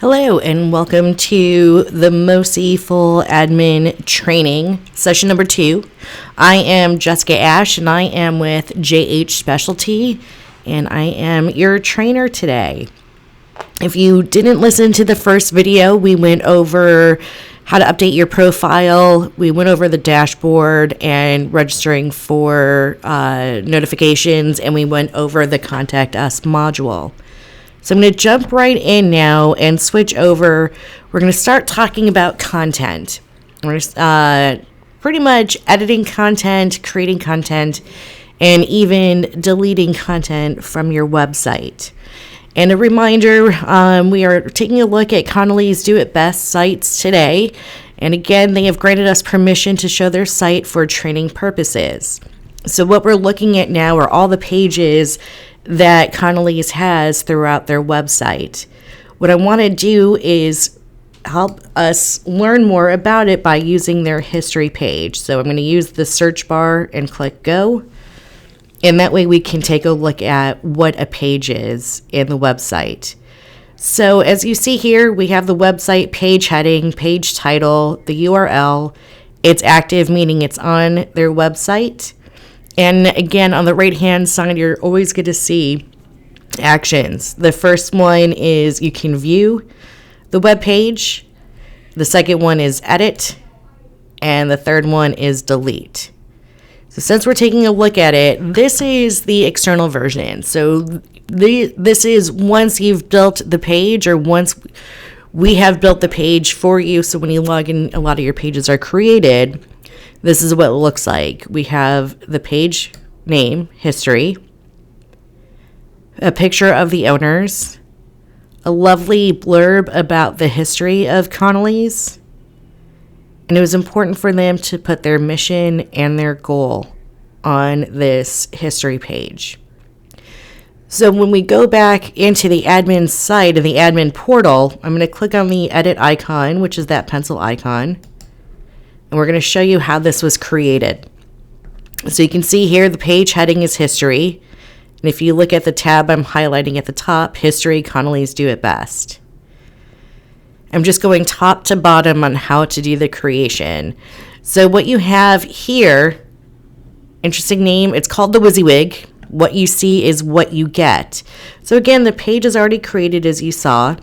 Hello and welcome to the MOCE Full Admin Training, session number 2. I am Jessica Ash and I am with JH Specialty and I am your trainer today. If you didn't listen to the first video, we went over how to update your profile. We went over the dashboard and registering for notifications, and we went over the Contact Us module. So I'm going to jump right in now and switch over. We're going to start talking about content. We're pretty much editing content, creating content, and even deleting content from your website. And a reminder, we are taking a look at Connolly's Do It Best sites today. And again, they have granted us permission to show their site for training purposes. So what we're looking at now are all the pages that Connolly's has throughout their website. What I want to do is help us learn more about it by using their history page. So I'm going to use the search bar and click go. And that way we can take a look at what a page is in the website. So as you see here, we have the website page heading, page title, the URL. It's active, meaning it's on their website. And again, on the right-hand side, you're always going to see actions. The first one is you can view the web page. The second one is edit. And the third one is delete. So since we're taking a look at it, this is the external version. So this is once you've built the page, or once we have built the page for you. So when you log in, a lot of your pages are created. This is what it looks like. We have the page name, history, a picture of the owners, a lovely blurb about the history of Connolly's, and it was important for them to put their mission and their goal on this history page. So when we go back into the admin site and the admin portal, I'm going to click on the edit icon, which is that pencil icon. And we're going to show you how this was created. So you can see here the page heading is history. And if you look at the tab I'm highlighting at the top, history, Connolly's Do It Best. I'm just going top to bottom on how to do the creation. So what you have here, interesting name, it's called the WYSIWYG. What you see is what you get. So again, the page is already created as you saw.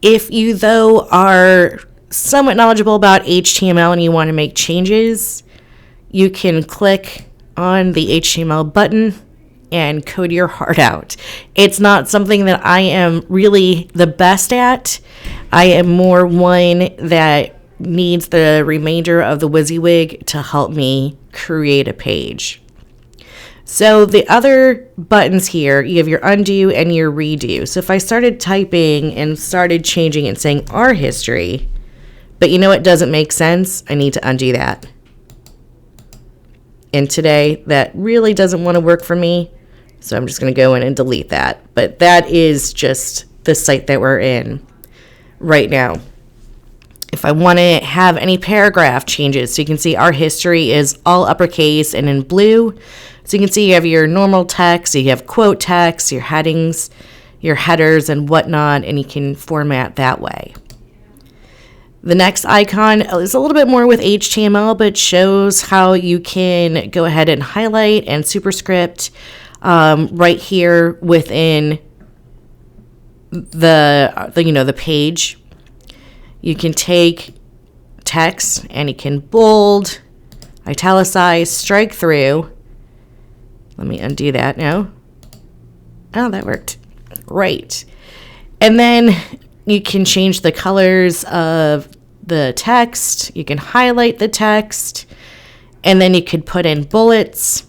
If you, though, are somewhat knowledgeable about HTML and you want to make changes, you can click on the HTML button and code your heart out. It's not something that I am really the best at. I am more one that needs the remainder of the WYSIWYG to help me create a page. So the other buttons here, you have your undo and your redo. So if I started typing and started changing and saying our history, but you know what doesn't make sense? I need to undo that. And today, that really doesn't want to work for me. So I'm just going to go in and delete that. But that is just the site that we're in right now. If I want to have any paragraph changes, so you can see our history is all uppercase and in blue. So you can see you have your normal text, you have quote text, your headings, your headers and whatnot, and you can format that way. The next icon is a little bit more with HTML, but shows how you can go ahead and highlight and superscript right here within the page. You can take text and you can bold, italicize, strike through. Let me undo that now. Oh, that worked. Right. And then you can change the colors of the text. You can highlight the text. And then you could put in bullets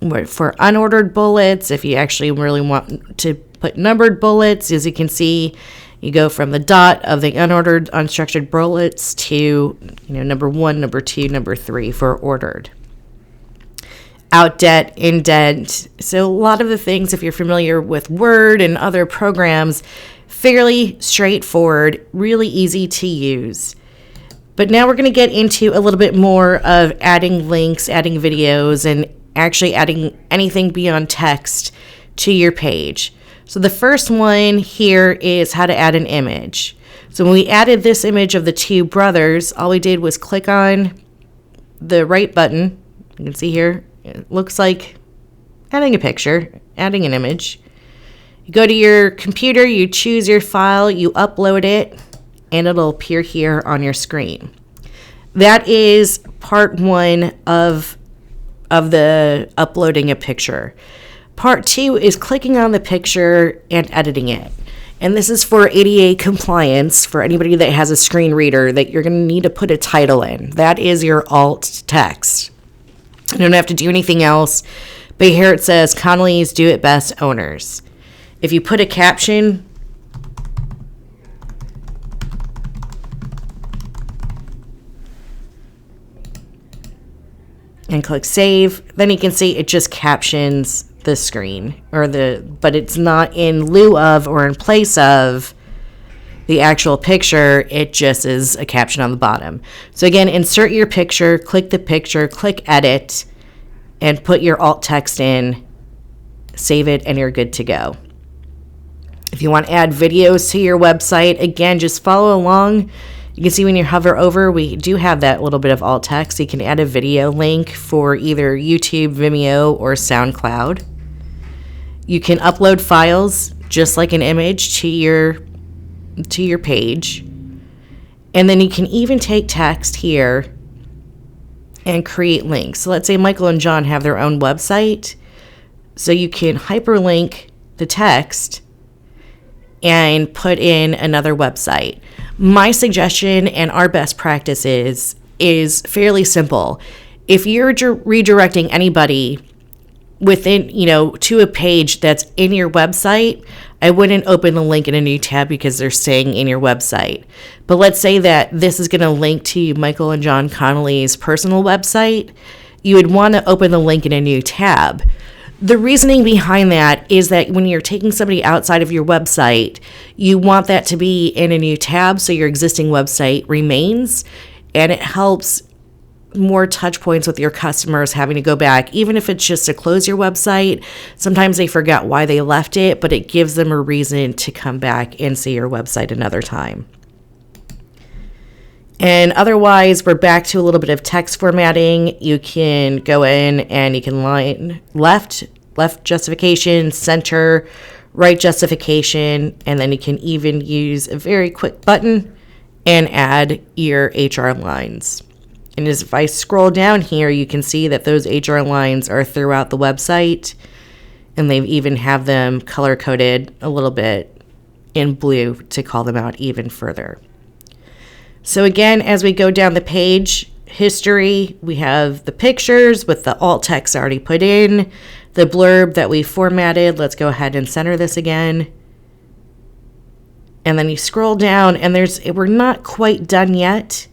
for unordered bullets. If you actually really want to put numbered bullets, as you can see, you go from the dot of the unordered, unstructured bullets to number 1, number 2, number 3 for ordered. Outdent, indent. So a lot of the things, if you're familiar with Word and other programs, fairly straightforward, really easy to use. But now we're going to get into a little bit more of adding links, adding videos, and actually adding anything beyond text to your page. So the first one here is how to add an image. So when we added this image of the two brothers, all we did was click on the right button. You can see here, it looks like adding a picture, adding an image. You go to your computer, you choose your file, you upload it, and it'll appear here on your screen. That is part one of the uploading a picture. Part two is clicking on the picture and editing it. And this is for ADA compliance, for anybody that has a screen reader, that you're going to need to put a title in. That is your alt text. You don't have to do anything else. But here it says, Connolly's Do It Best Owners. If you put a caption, and click save, then you can see it just captions the screen, but it's not in lieu of or in place of the actual picture. It just is a caption on the bottom. So again, insert your picture, click the picture, click edit, and put your alt text in, save it, and you're good to go. If you want to add videos to your website, again, just follow along. You can see when you hover over, we do have that little bit of alt text. You can add a video link for either YouTube, Vimeo, or SoundCloud. You can upload files just like an image to your page. And then you can even take text here and create links. So let's say Michael and John have their own website. So you can hyperlink the text and put in another website. My suggestion and our best practice is fairly simple. If you're redirecting anybody within, to a page that's in your website, I wouldn't open the link in a new tab because they're staying in your website. But let's say that this is going to link to Michael and John Connolly's personal website. You would want to open the link in a new tab. The reasoning behind that is that when you're taking somebody outside of your website, you want that to be in a new tab so your existing website remains, and it helps more touch points with your customers having to go back, even if it's just to close your website. Sometimes they forgot why they left it, but it gives them a reason to come back and see your website another time. And otherwise, we're back to a little bit of text formatting. You can go in and you can line left justification, center, right justification, and then you can even use a very quick button and add your HR lines. And as if I scroll down here, you can see that those HR lines are throughout the website, and they even have them color-coded a little bit in blue to call them out even further. So again, as we go down the page, history, we have the pictures with the alt text already put in, the blurb that we formatted. Let's go ahead and center this again. And then you scroll down, and we're not quite done yet.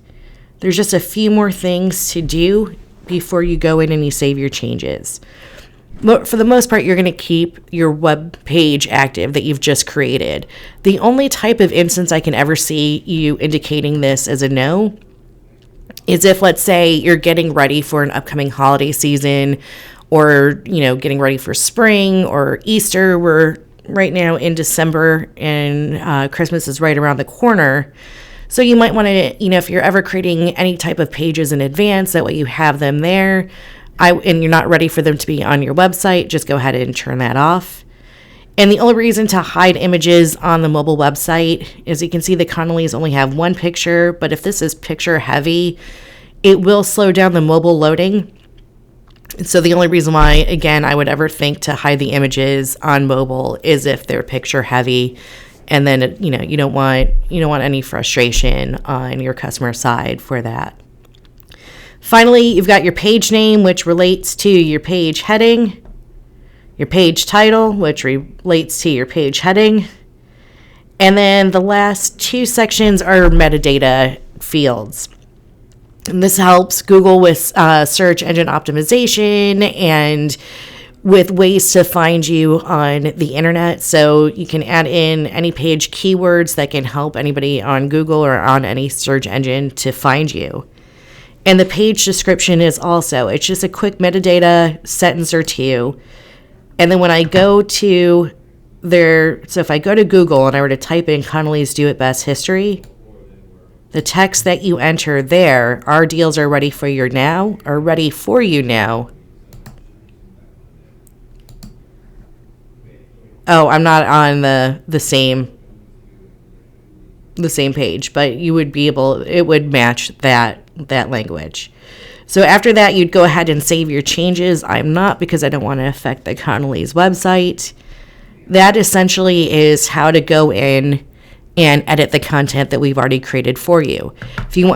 There's just a few more things to do before you go in and you save your changes. But for the most part, you're going to keep your web page active that you've just created. The only type of instance I can ever see you indicating this as a no is if, let's say, you're getting ready for an upcoming holiday season, or, getting ready for spring or Easter. We're right now in December, and Christmas is right around the corner. So you might want to, if you're ever creating any type of pages in advance, that way you have them there, and you're not ready for them to be on your website, just go ahead and turn that off. And the only reason to hide images on the mobile website is you can see the Connollys only have one picture, but if this is picture heavy, it will slow down the mobile loading. So the only reason why, again, I would ever think to hide the images on mobile is if they're picture heavy. And then, you don't want any frustration on your customer side for that. Finally, you've got your page name, which relates to your page heading, your page title, which relates to your page heading. And then the last two sections are metadata fields. And this helps Google with search engine optimization and with ways to find you on the internet. So you can add in any page keywords that can help anybody on Google or on any search engine to find you. And the page description is also, it's just a quick metadata sentence or two. And then when I go to So if I go to Google and I were to type in Connolly's Do It Best history, the text that you enter there, our deals are ready for you now, Oh, I'm not on the same page, but you would be able, it would match that language. So after that, you'd go ahead and save your changes. I'm not, because I don't want to affect the Connolly's website. That essentially is how to go in and edit the content that we've already created for you. If you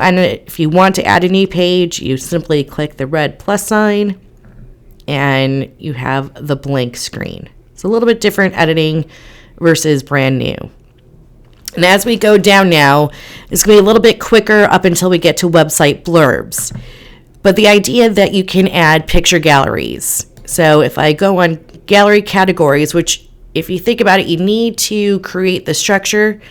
want to add a new page, you simply click the red plus sign and you have the blank screen. It's a little bit different editing versus brand new. And as we go down now, it's going to be a little bit quicker up until we get to website blurbs. But the idea that you can add picture galleries. So if I go on gallery categories, which if you think about it, you need to create the structure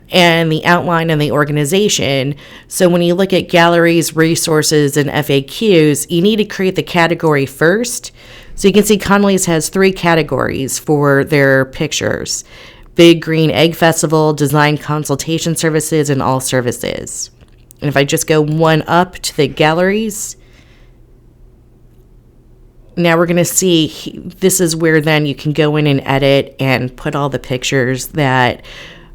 and the outline and the organization. So when you look at galleries, resources, and FAQs, you need to create the category first. So you can see Connolly's has 3 categories for their pictures: Big Green Egg Festival, Design Consultation Services, and All Services. And if I just go one up to the galleries, now we're going to see, this is where then you can go in and edit and put all the pictures that,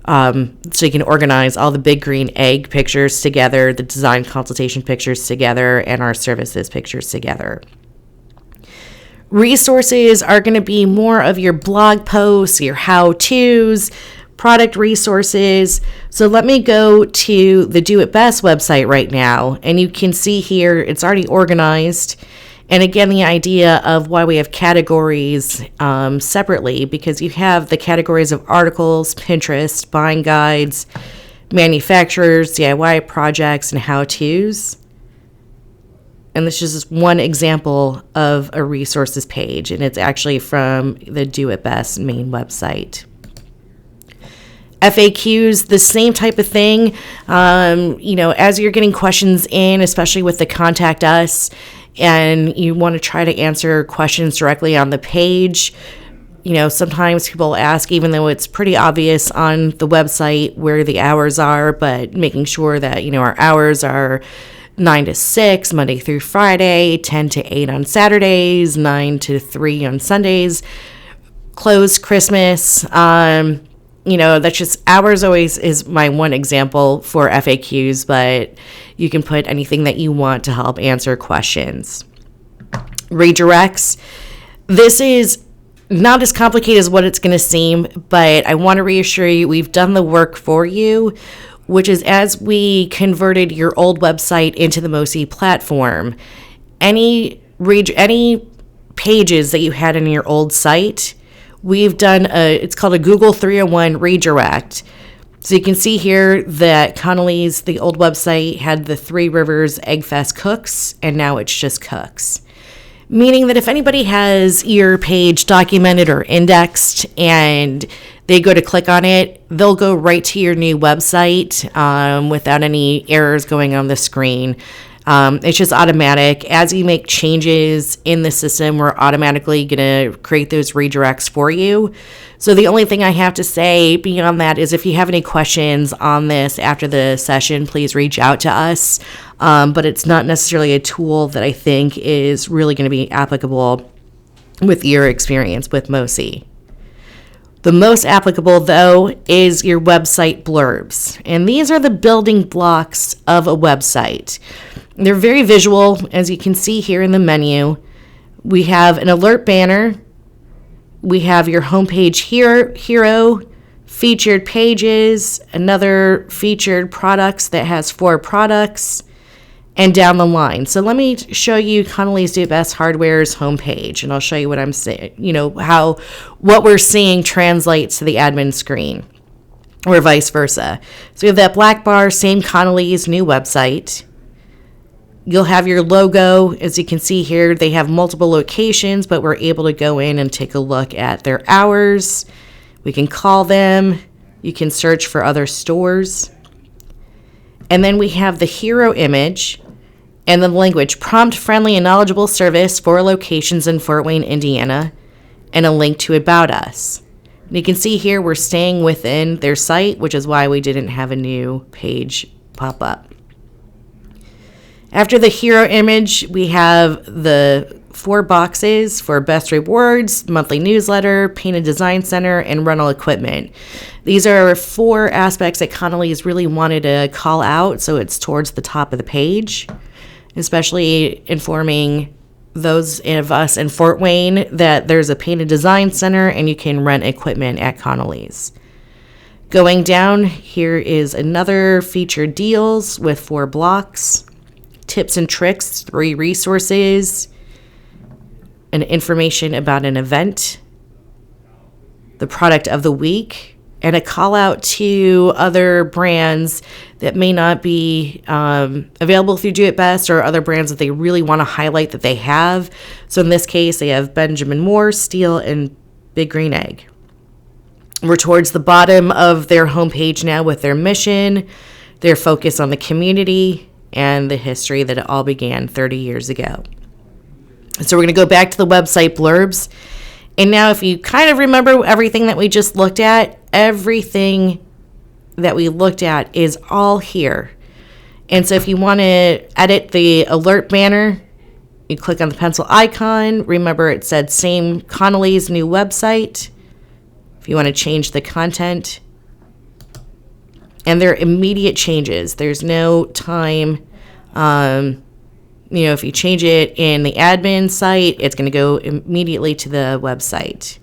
so you can organize all the Big Green Egg pictures together, the design consultation pictures together, and our services pictures together. Resources are going to be more of your blog posts, your how-tos, product resources. So let me go to the Do It Best website right now, and you can see here it's already organized. And again, the idea of why we have categories separately, because you have the categories of articles, Pinterest, buying guides, manufacturers, DIY projects, and how-tos. And this is just one example of a resources page, and it's actually from the Do It Best main website. FAQs, the same type of thing. As you're getting questions in, especially with the Contact Us, and you want to try to answer questions directly on the page. Sometimes people ask, even though it's pretty obvious on the website where the hours are, but making sure that, our hours are 9 to 6, Monday through Friday, 10 to 8 on Saturdays, 9 to 3 on Sundays, closed Christmas. That's just, hours always is my one example for FAQs, but you can put anything that you want to help answer questions. Redirects. This is not as complicated as what it's going to seem, but I want to reassure you, we've done the work for you, which is as we converted your old website into the MOCE platform, any pages that you had in your old site, we've done it's called a Google 301 redirect. So you can see here that Connolly's, the old website, had the Three Rivers Egg Fest cooks, and now it's just cooks. Meaning that if anybody has your page documented or indexed and they go to click on it, they'll go right to your new website without any errors going on the screen. It's just automatic. As you make changes in the system, we're automatically going to create those redirects for you. So the only thing I have to say beyond that is if you have any questions on this after the session, please reach out to us. But it's not necessarily a tool that I think is really going to be applicable with your experience with MOCE. The most applicable, though, is your website blurbs. And these are the building blocks of a website. They're very visual, as you can see here in the menu. We have an alert banner. We have your homepage hero, featured pages, another featured products that has 4 products, and down the line. So let me show you Connolly's Do It Best Hardware's homepage, and I'll show you what I'm saying, how what we're seeing translates to the admin screen, or vice versa. So we have that black bar, same Connolly's new website. You'll have your logo. As you can see here, they have multiple locations, but we're able to go in and take a look at their hours. We can call them. You can search for other stores. And then we have the hero image and the language, prompt, friendly, and knowledgeable service for locations in Fort Wayne, Indiana, and a link to About Us. You can see here we're staying within their site, which is why we didn't have a new page pop up. After the hero image, we have the 4 boxes for best rewards, monthly newsletter, painted design center, and rental equipment. These are 4 aspects that Connolly's really wanted to call out, so it's towards the top of the page, especially informing those of us in Fort Wayne that there's a painted design center and you can rent equipment at Connolly's. Going down, here is another featured deals with 4 blocks, tips and tricks, 3 resources, and information about an event, the product of the week, and a call out to other brands that may not be available through Do It Best, or other brands that they really want to highlight that they have. So in this case, they have Benjamin Moore, Steel, and Big Green Egg. We're towards the bottom of their homepage now with their mission, their focus on the community, and the history that it all began 30 years ago. So we're going to go back to the website Blurbs. And now if you kind of remember everything that we just looked at, everything that we looked at is all here. And so if you want to edit the alert banner, you click on the pencil icon. Remember it said same Connolly's new website. If you want to change the content. And they're immediate changes. There's no time. If you change it in the admin site, it's going to go immediately to the website.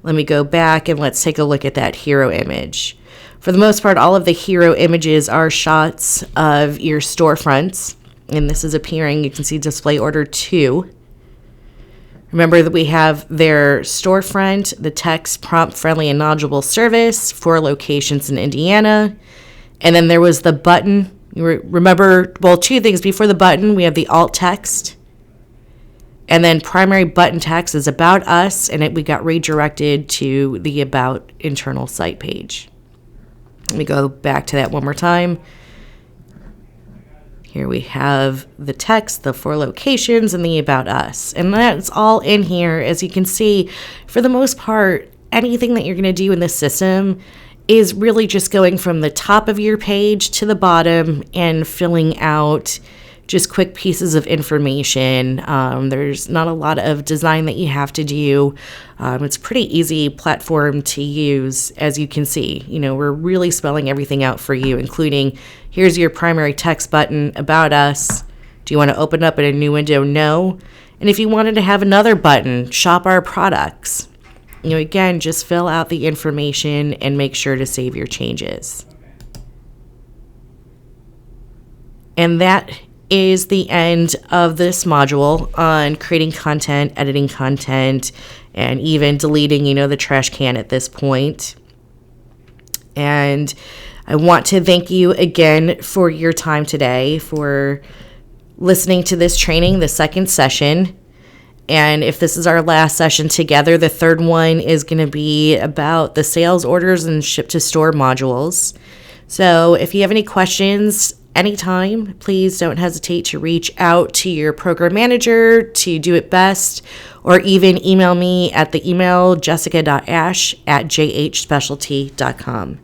Let me go back and let's take a look at that hero image. For the most part, all of the hero images are shots of your storefronts. And this is appearing, you can see display order 2. Remember that we have their storefront, the text, prompt, friendly, and knowledgeable service, 4 locations in Indiana. And then there was the button. You remember, 2 things. Before the button, we have the alt text. And then primary button text is about us, and we got redirected to the about internal site page. Let me go back to that one more time. Here we have the text, the 4 locations, and the about us. And that's all in here. As you can see, for the most part, anything that you're going to do in this system is really just going from the top of your page to the bottom and filling out just quick pieces of information. There's not a lot of design that you have to do. It's a pretty easy platform to use, as you can see. We're really spelling everything out for you, including here's your primary text button, about us. Do you want to open up in a new window? No. And if you wanted to have another button, shop our products. Again, just fill out the information and make sure to save your changes. And that is the end of this module on creating content, editing content, and even deleting, the trash can at this point. And I want to thank you again for your time today, for listening to this training, the second session. And if this is our last session together, the third one is going to be about the sales orders and ship to store modules. So if you have any questions anytime, please don't hesitate to reach out to your program manager, to Do It Best, or even email me at the email jessica.ash@jhspecialty.com.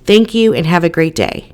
Thank you and have a great day.